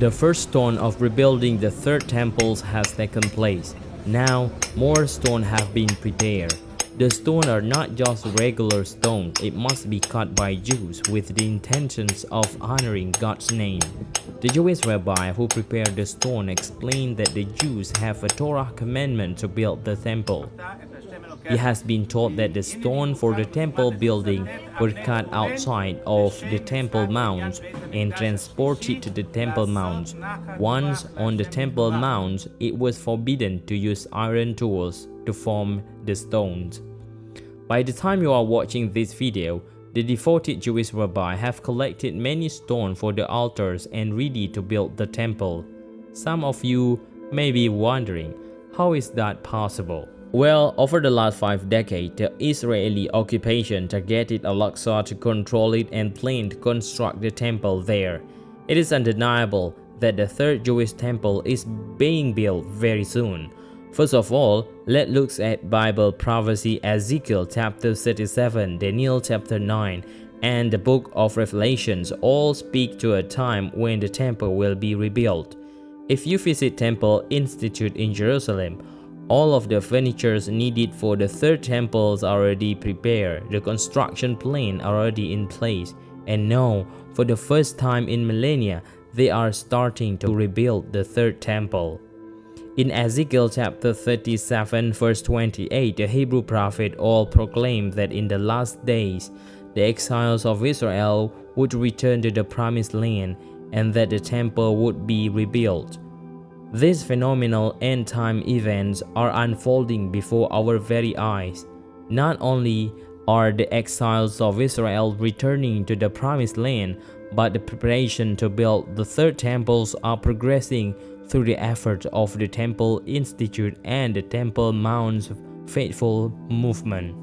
The first stone of rebuilding the third temple has taken place. Now, more stones have been prepared. The stones are not just regular stones, it must be cut by Jews with the intentions of honoring God's name. The Jewish Rabbi who prepared the stone explained that the Jews have a Torah commandment to build the temple. He has been told that the stone for the temple building were cut outside of the temple mounds and transported to the temple mounds. Once on the temple mounds, it was forbidden to use iron tools to form the stones. By the time you are watching this video, the devoted Jewish rabbi have collected many stones for the altars and ready to build the temple. Some of you may be wondering, how is that possible? Well, over the last 5 decades, the Israeli occupation targeted Aqsa to control it and planned to construct the temple there. It is undeniable that the third Jewish temple is being built very soon. First of all, let's look at Bible prophecy. Ezekiel chapter 37, Daniel chapter 9, and the book of Revelations all speak to a time when the temple will be rebuilt. If you visit Temple Institute in Jerusalem, all of the furniture needed for the third temple is already prepared, the construction plan already in place, and now, for the first time in millennia, they are starting to rebuild the third temple. In Ezekiel chapter 37 verse 28, the Hebrew prophet all proclaimed that in the last days, the exiles of Israel would return to the promised land and that the temple would be rebuilt. These phenomenal end-time events are unfolding before our very eyes. Not only are the exiles of Israel returning to the promised land, but the preparation to build the third temples are progressing through the efforts of the Temple Institute and the Temple Mount's faithful movement.